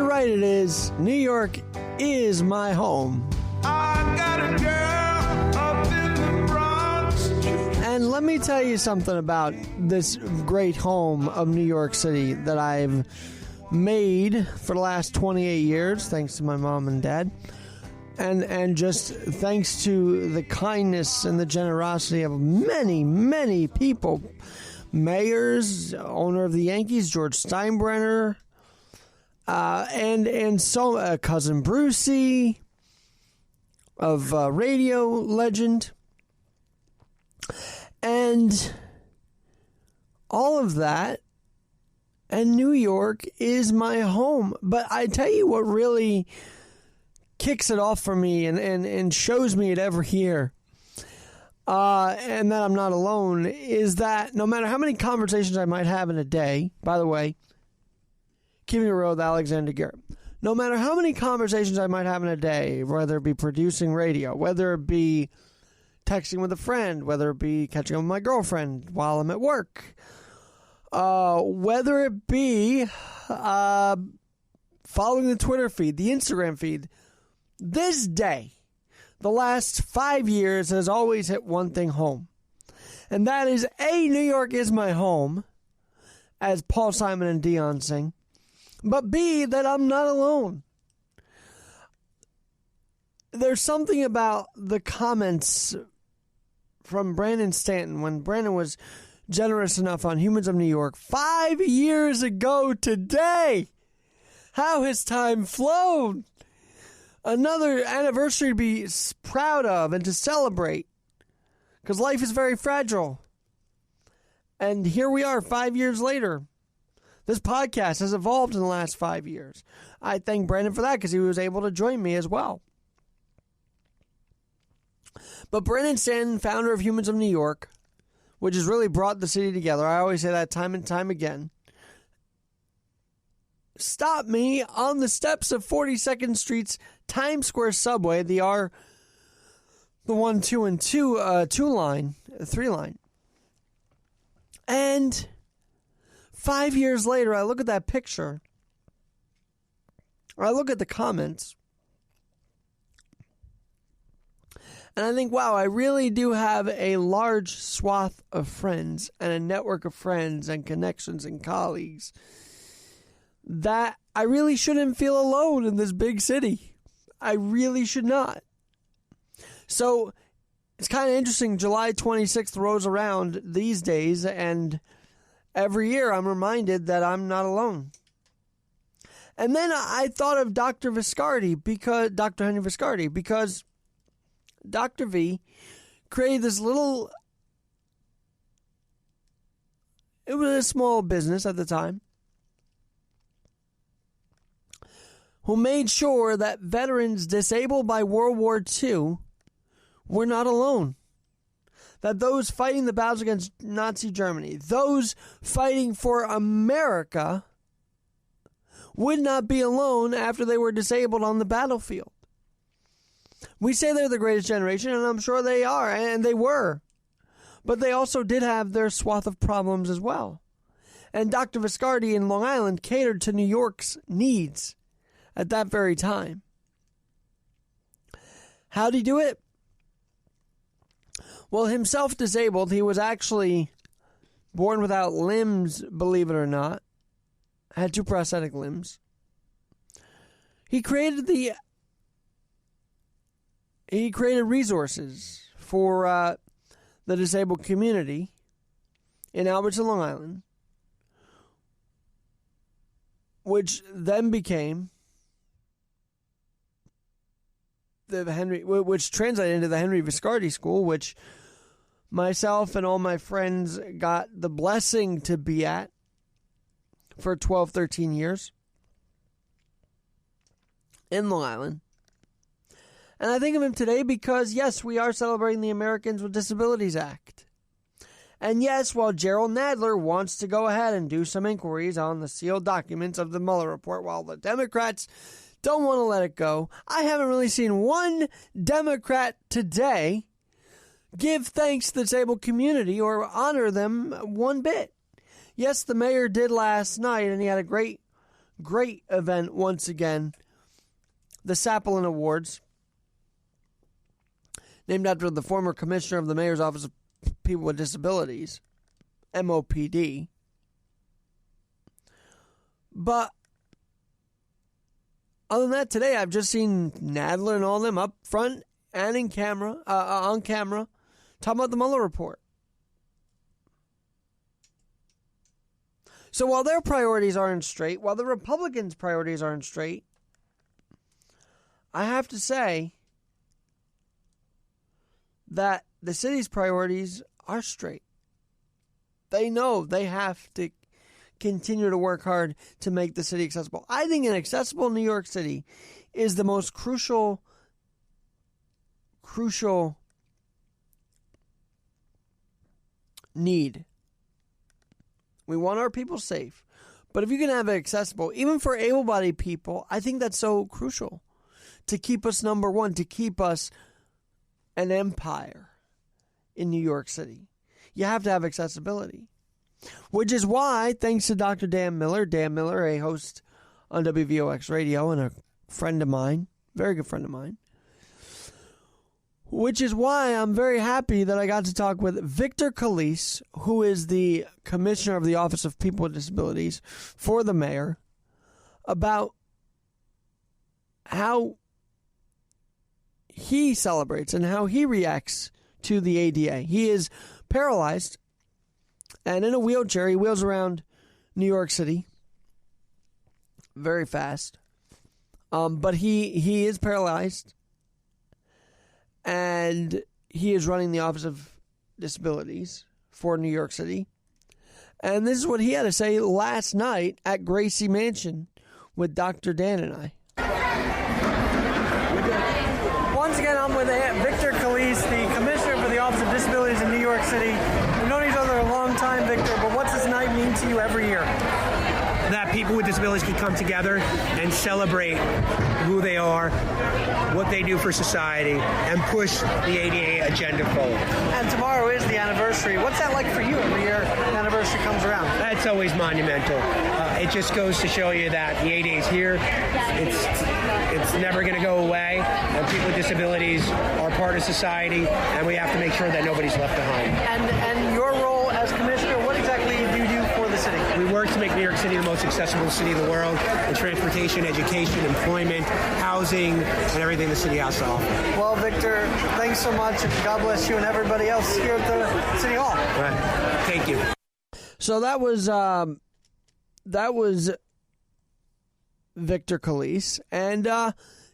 Darn right it is. New York is my home. I got a girl up in the Bronx. And let me tell you something about this great home of New York City that I've made for the last 28 years, thanks to my mom and dad. And just thanks to the kindness and the generosity of many, many people. Mayors, owner of the Yankees, George Steinbrenner, and so Cousin Brucey of radio legend. And all of that. And New York is my home. But I tell you what really kicks it off for me and shows me it every year, and that I'm not alone, is that no matter how many conversations I might have in a day, by the way, keeping it real with Alexander Garrett, no matter how many conversations I might have in a day, whether it be producing radio, whether it be texting with a friend, whether it be catching up with my girlfriend while I'm at work, whether it be following the Twitter feed, the Instagram feed, this day, the last 5 years, has always hit one thing home. And that is, A, New York is my home, as Paul Simon and Dion sing. But B, that I'm not alone. There's something about the comments from Brandon Stanton when Brandon was generous enough on Humans of New York 5 years ago today. How has time flown? Another anniversary to be proud of and to celebrate, because life is very fragile. And here we are 5 years later. This podcast has evolved in the last 5 years. I thank Brandon for that, because he was able to join me as well. But Brandon Stanton, founder of Humans of New York, which has really brought the city together, I always say that time and time again, stopped me on the steps of 42nd Street's Times Square subway, the 1, 2, and 3 line. And 5 years later, I look at that picture, or I look at the comments, and I think, wow, I really do have a large swath of friends and a network of friends and connections and colleagues that I really shouldn't feel alone in this big city. I really should not. So it's kind of interesting. July 26th rolls around these days, and every year I'm reminded that I'm not alone. And then I thought of Dr. Henry Viscardi, because Dr. V created this little, it was a small business at the time, who made sure that veterans disabled by World War II were not alone. That those fighting the battles against Nazi Germany, those fighting for America, would not be alone after they were disabled on the battlefield. We say they're the greatest generation, and I'm sure they are, and they were. But they also did have their swath of problems as well. And Dr. Viscardi in Long Island catered to New York's needs at that very time. How'd he do it? Well, himself disabled, he was actually born without limbs, believe it or not. Had 2 prosthetic limbs. He created resources for the disabled community in Albertson, Long Island, which then became which translated into the Henry Viscardi School, which myself and all my friends got the blessing to be at for 12, 13 years in Long Island. And I think of him today because, yes, we are celebrating the Americans with Disabilities Act. And yes, while Gerald Nadler wants to go ahead and do some inquiries on the sealed documents of the Mueller report, while the Democrats don't want to let it go, I haven't really seen one Democrat today give thanks to the disabled community or honor them one bit. Yes, the mayor did last night, and he had a great great event once again. The Sapelin Awards, named after the former commissioner of the Mayor's Office of People with Disabilities, MOPD. But other than that, today I've just seen Nadler and all them up front and on camera, talking about the Mueller report. So while their priorities aren't straight, while the Republicans' priorities aren't straight, I have to say that the city's priorities are straight. They know they have to continue to work hard to make the city accessible. I think an accessible New York City is the most crucial need. We want our people safe. But if you can have it accessible, even for able-bodied people, I think that's so crucial to keep us number one, to keep us an empire in New York City. You have to have accessibility. Which is why, thanks to Dr. Dan Miller, a host on WVOX Radio and a friend of mine, very good friend of mine, which is why I'm very happy that I got to talk with Victor Calise, who is the commissioner of the Office of People with Disabilities for the mayor, about how he celebrates and how he reacts to the ADA. He is paralyzed and in a wheelchair. He wheels around New York City very fast. But he is paralyzed, and he is running the Office of Disabilities for New York City. And this is what he had to say last night at Gracie Mansion with Dr. Dan and I. Once again, I'm with Victor Calise, the Commissioner for the Office of Disabilities in New York City. We've known each other a long time, Victor, but what's this night mean to you every year? That people with disabilities can come together and celebrate who they are, what they do for society, and push the ADA agenda forward. And tomorrow is the anniversary. What's that like for you every year the anniversary comes around? That's always monumental. It just goes to show you that the ADA is here. It's never going to go away. And people with disabilities are part of society, and we have to make sure that nobody's left behind. And your role as commissioner, what exactly do you do for the city? We work to make New York City the most accessible city in the world in transportation, education, employment, housing, and everything the city has to offer. Well, Victor, thanks so much, and God bless you and everybody else here at the City Hall. Right. Thank you. So that was Victor Calise, and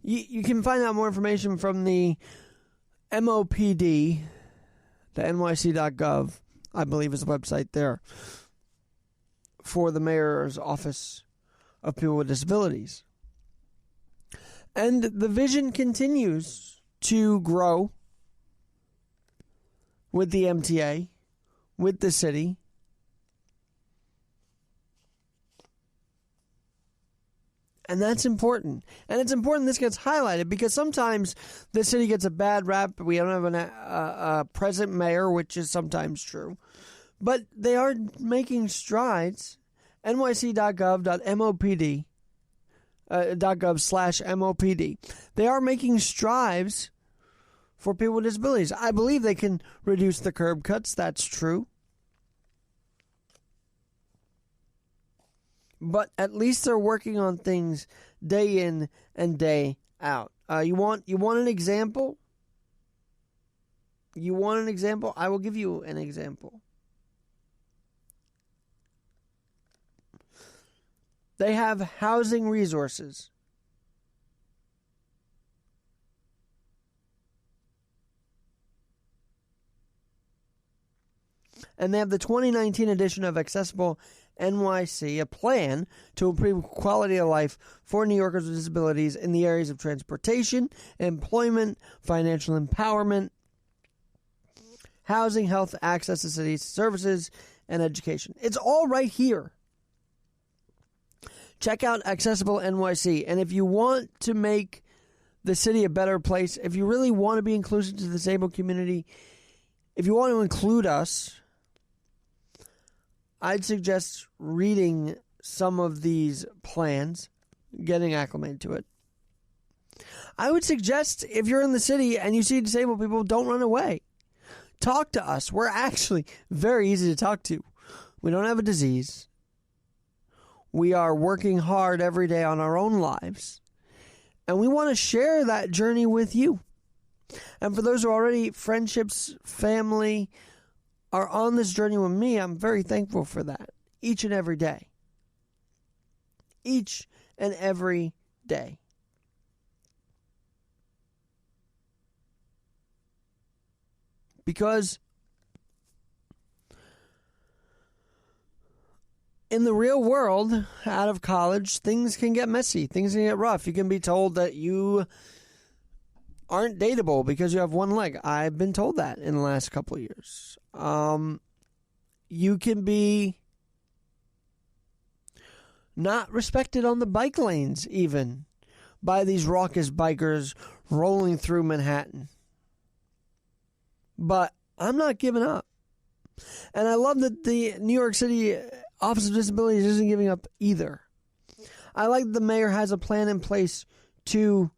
you can find out more information from the MOPD, the NYC.gov, I believe is the website there, for the Mayor's Office of People with Disabilities. And the vision continues to grow with the MTA, with the city. And that's important. And it's important this gets highlighted because sometimes the city gets a bad rap. We don't have a present mayor, which is sometimes true. But they are making strides. nyc.gov.mopd .gov/MOPD. They are making strides for people with disabilities. I believe they can reduce the curb cuts. That's true. But at least they're working on things day in and day out. You want an example? You want an example? I will give you an example. They have housing resources. And they have the 2019 edition of Accessible NYC, a plan to improve quality of life for New Yorkers with disabilities in the areas of transportation, employment, financial empowerment, housing, health, access to city services, and education. It's all right here. Check out Accessible NYC. And if you want to make the city a better place, if you really want to be inclusive to the disabled community, if you want to include us, I'd suggest reading some of these plans, getting acclimated to it, I would suggest if you're in the city and you see disabled people, don't run away. Talk to us. We're actually very easy to talk to. We don't have a disease. We are working hard every day on our own lives. And we want to share that journey with you. And for those who already, friendships, family, are on this journey with me, I'm very thankful for that. Each and every day. Each and every day. Because in the real world, out of college, things can get messy. Things can get rough. You can be told that you aren't dateable because you have one leg. I've been told that in the last couple of years. You can be not respected on the bike lanes, even, by these raucous bikers rolling through Manhattan. But I'm not giving up. And I love that the New York City Office of Disabilities isn't giving up either. I like that the mayor has a plan in place to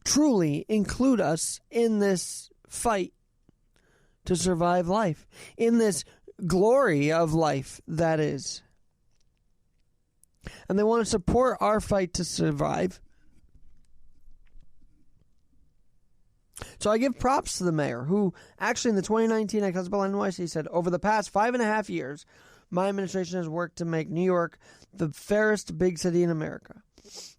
truly include us in this fight to survive life, in this glory of life that is. And they want to support our fight to survive. So I give props to the mayor, who actually in the 2019 Accessible NYC said, over the past 5.5 years, my administration has worked to make New York the fairest big city in America.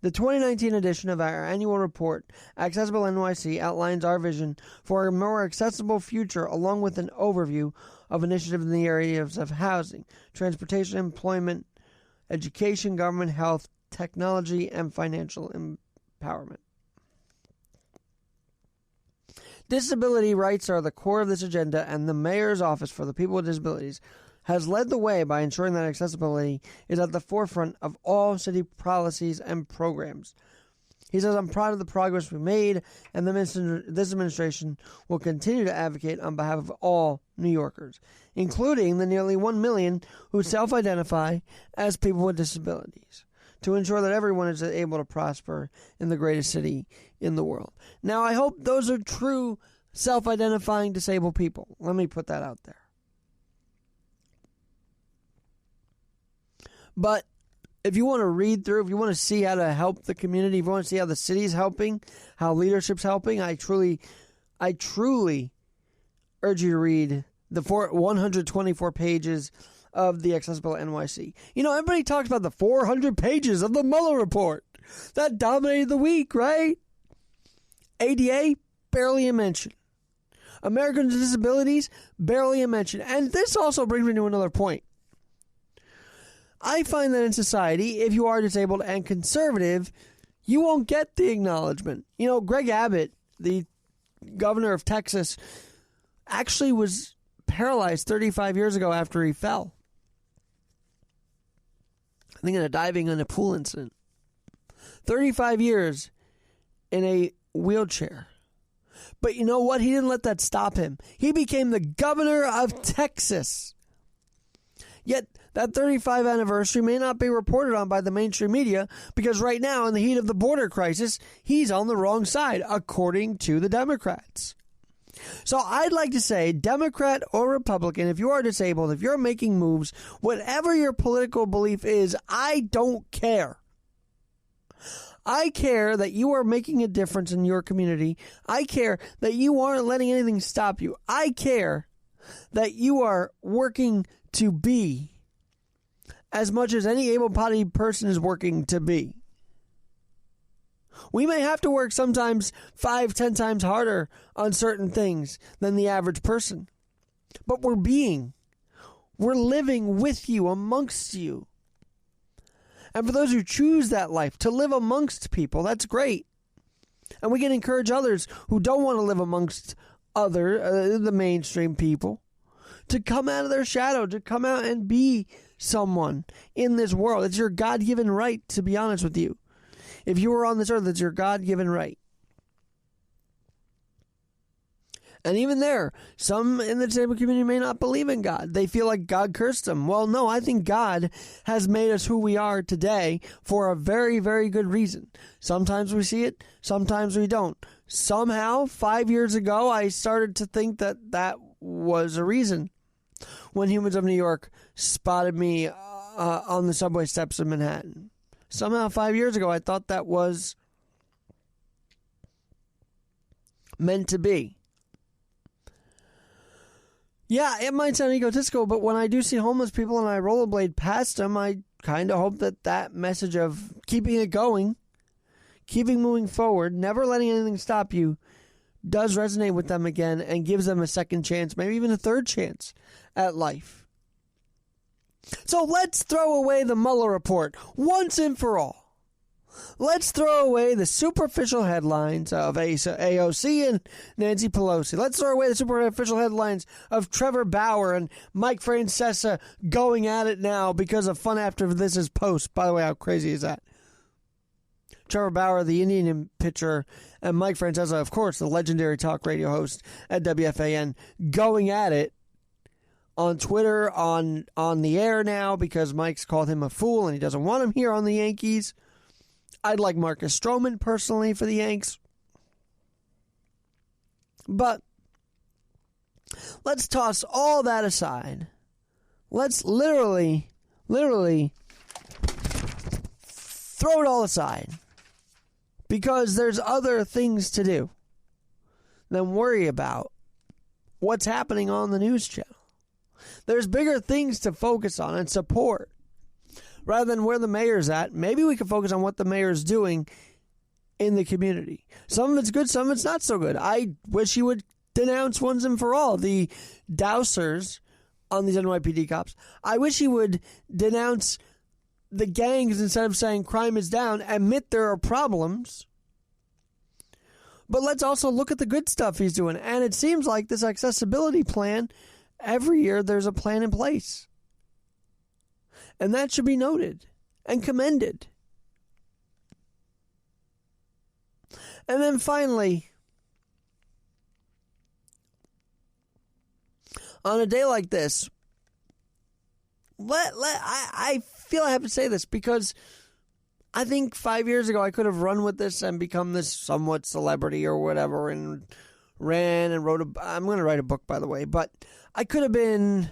The 2019 edition of our annual report, Accessible NYC, outlines our vision for a more accessible future, along with an overview of initiatives in the areas of housing, transportation, employment, education, government, health, technology, and financial empowerment. Disability rights are the core of this agenda, and the mayor's office for the people with disabilities has led the way by ensuring that accessibility is at the forefront of all city policies and programs. He says, I'm proud of the progress we made, and this administration will continue to advocate on behalf of all New Yorkers, including the nearly 1 million who self-identify as people with disabilities, to ensure that everyone is able to prosper in the greatest city in the world. Now, I hope those are true self-identifying disabled people. Let me put that out there. But if you want to read through, if you want to see how to help the community, if you want to see how the city's helping, how leadership's helping, I truly urge you to read the 124 pages of the Accessible NYC. You know, everybody talks about the 400 pages of the Mueller report. That dominated the week, right? ADA, barely a mention. Americans with Disabilities, barely a mention. And this also brings me to another point. I find that in society, if you are disabled and conservative, you won't get the acknowledgement. You know, Greg Abbott, the governor of Texas, actually was paralyzed 35 years ago after he fell. I think in a diving in a pool incident. 35 years in a wheelchair. But you know what? He didn't let that stop him. He became the governor of Texas. Yet that 35th anniversary may not be reported on by the mainstream media because right now, in the heat of the border crisis, he's on the wrong side, according to the Democrats. So I'd like to say, Democrat or Republican, if you are disabled, if you're making moves, whatever your political belief is, I don't care. I care that you are making a difference in your community. I care that you aren't letting anything stop you. I care that you are working to be as much as any able-bodied person is working to be. We may have to work sometimes 5-10 times harder on certain things than the average person. But we're living with you, amongst you. And for those who choose that life, to live amongst people, that's great. And we can encourage others who don't want to live amongst the mainstream people, to come out of their shadow, to come out and be someone in this world. It's your God-given right, to be honest with you. If you were on this earth, it's your God-given right. And even there, some in the disabled community may not believe in God. They feel like God cursed them. Well, no, I think God has made us who we are today for a very, very good reason. Sometimes we see it, sometimes we don't. Somehow, 5 years ago, I started to think that that was a reason. When Humans of New York spotted me on the subway steps of Manhattan. Somehow 5 years ago, I thought that was meant to be. Yeah, it might sound egotistical, but when I do see homeless people and I rollerblade past them, I kind of hope that that message of keeping it going, keeping moving forward, never letting anything stop you, does resonate with them again and gives them a second chance, maybe even a third chance at life. So let's throw away the Mueller report once and for all. Let's throw away the superficial headlines of AOC and Nancy Pelosi. Let's throw away the superficial headlines of Trevor Bauer and Mike Francesa going at it now because of Fun After This's post. By the way, how crazy is that? Trevor Bauer, the Indian pitcher, and Mike Francesa, of course, the legendary talk radio host at WFAN, going at it on Twitter, on the air now, because Mike's called him a fool and he doesn't want him here on the Yankees. I'd like Marcus Stroman, personally, for the Yanks. But let's toss all that aside. Let's literally throw it all aside. Because there's other things to do than worry about what's happening on the news channel. There's bigger things to focus on and support. Rather than where the mayor's at, maybe we can focus on what the mayor's doing in the community. Some of it's good, some of it's not so good. I wish he would denounce once and for all the dousers on these NYPD cops. I wish he would denounce the gangs instead of saying crime is down, admit there are problems. But let's also look at the good stuff he's doing. And it seems like this accessibility plan, every year there's a plan in place. And that should be noted and commended. And then finally, on a day like this, I feel I have to say this because I think 5 years ago I could have run with this and become this somewhat celebrity or whatever and ran and wrote I'm going to write a book, by the way, but I could have been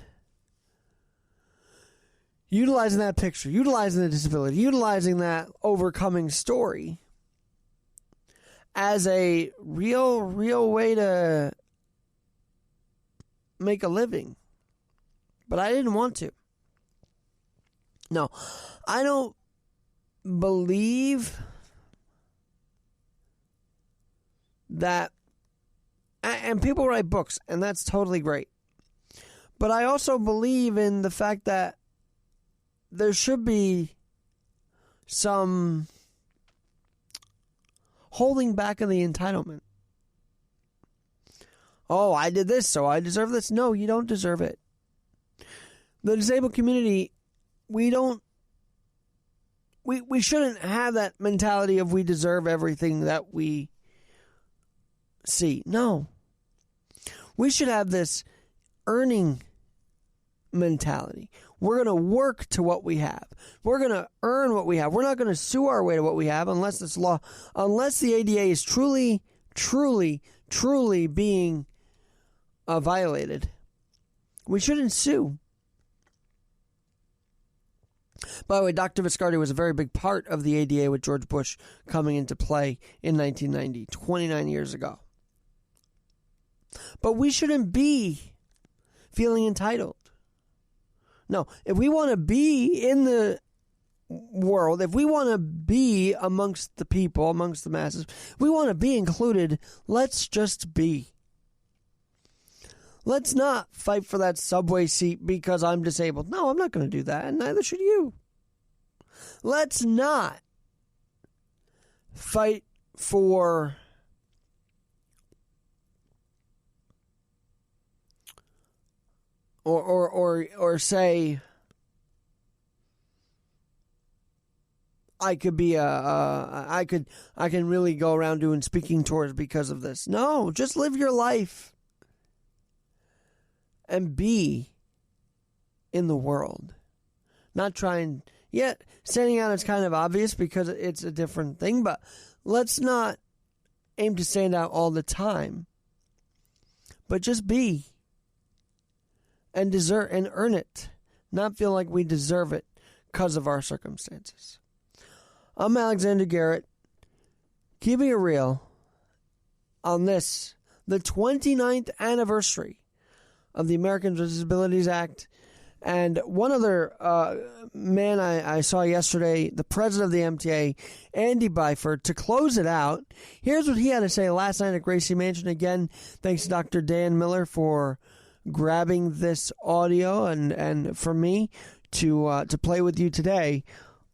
utilizing that picture, utilizing the disability, utilizing that overcoming story as a real way to make a living. But I didn't want to. No, I don't believe that, and people write books, and that's totally great. But I also believe in the fact that there should be some holding back of the entitlement. Oh, I did this, so I deserve this. No, you don't deserve it. The disabled community, we shouldn't have that mentality of we deserve everything that we see. No. We should have this earning mentality. We're going to work to what we have. We're going to earn what we have. We're not going to sue our way to what we have unless this law, unless the ADA is truly being violated. We shouldn't sue. By the way, Dr. Viscardi was a very big part of the ADA with George Bush coming into play in 1990, 29 years ago. But we shouldn't be feeling entitled. No, if we want to be in the world, if we want to be amongst the people, amongst the masses, if we want to be included, let's just be. Let's not fight for that subway seat because I'm disabled. No, I'm not going to do that, and neither should you. Let's not fight for or say I could be I can really go around doing speaking tours because of this. No, just live your life. and be in the world. Not trying, yet standing out is kind of obvious because it's a different thing, but let's not aim to stand out all the time, but just be and deserve and earn it, not feel like we deserve it because of our circumstances. I'm Alexander Garrett, keeping it real on this, the 29th anniversary of the Americans with Disabilities Act. And one other man I saw yesterday, the president of the MTA, Andy Byford, to close it out. Here's what he had to say last night at Gracie Mansion. Again, thanks to Dr. Dan Miller for grabbing this audio and for me to play with you today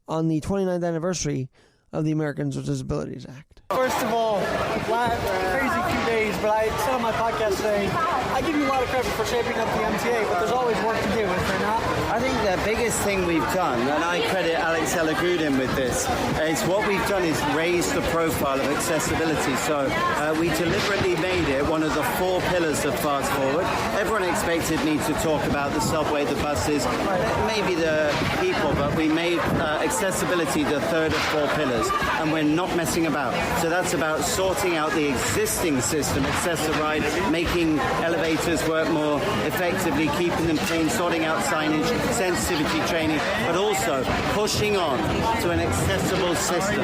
on the 29th anniversary of the Americans with Disabilities Act. First of all, crazy few days, but I said on my podcast today, I give you a lot of credit for shaping up the MTA, but there's always work to do, is there not? I think the biggest thing we've done, and I credit Alex Elagrudin with this, is what we've done is raise the profile of accessibility. So we deliberately made it one of the 4 pillars of Fast Forward. Everyone expected me to talk about the subway, the buses, maybe the people, but we made accessibility the 3rd of 4 pillars, and we're not messing about. So that's about sorting out the existing system, Access-a-Ride, making elevators work more effectively, keeping them clean, sorting out signage, sensitivity training, but also pushing on to an accessible system.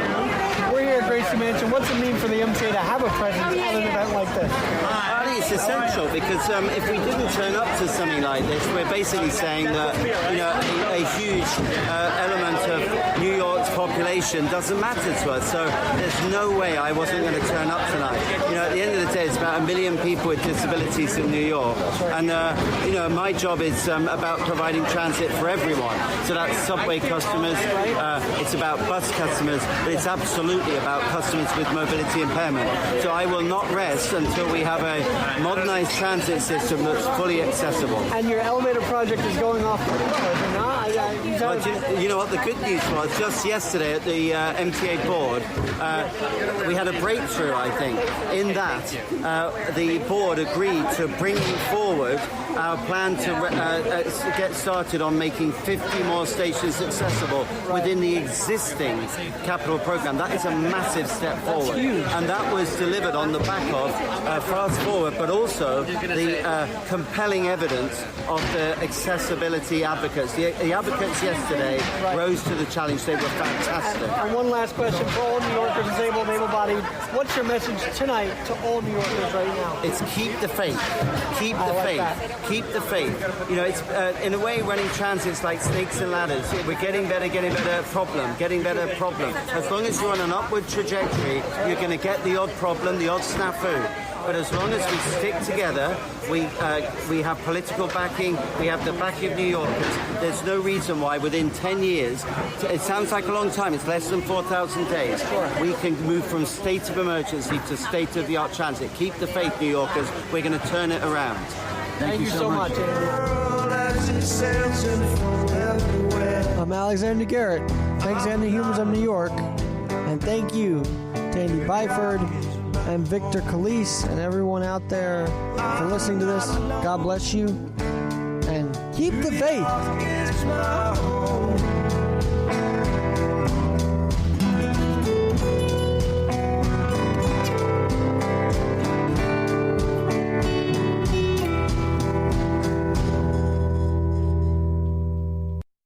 We're here at Gracie Mansion. What's it mean for the MTA to have a presence at an event like this? I think it's essential because if we didn't turn up to something like this, we're basically saying that a huge element of New York's population doesn't matter to us. So there's no way I wasn't going to turn up tonight. At the end of the day, it's about 1 million people with disabilities in New York, and my job is about providing transit for everyone. So that's subway customers, it's about bus customers, but it's absolutely about customers with mobility impairment. So I will not rest until we have a modernized transit system that's fully accessible. And your elevator project is going off pretty well, is it not? But you know what the good news was? Just yesterday at the MTA board, we had a breakthrough, I think, in that the board agreed to bring forward our plan to get started on making 50 more stations accessible within the existing capital program. That is a massive step forward. And that was delivered on the back of Fast Forward, but also the compelling evidence of the accessibility advocates. The advocates yesterday rose to the challenge. They were fantastic. And one last question for all New Yorkers, disabled, able-bodied. What's your message tonight to all New Yorkers right now? It's keep the faith. Keep the faith. Keep the faith. It's in a way running transit's like snakes and ladders. We're getting better problem. As long as you're on an upward trajectory, you're going to get the odd problem, the odd snafu. But as long as we stick together, we have political backing, we have the backing of New Yorkers. There's no reason why within 10 years, it sounds like a long time, it's less than 4,000 days, we can move from state of emergency to state-of-the-art transit. Keep the faith, New Yorkers. We're going to turn it around. Thank you so much, Andy. I'm Alexander Garrett. Thanks to Andy Humans of New York. And thank you to Andy Byford and Victor Calise and everyone out there for listening to this. God bless you. And keep the faith.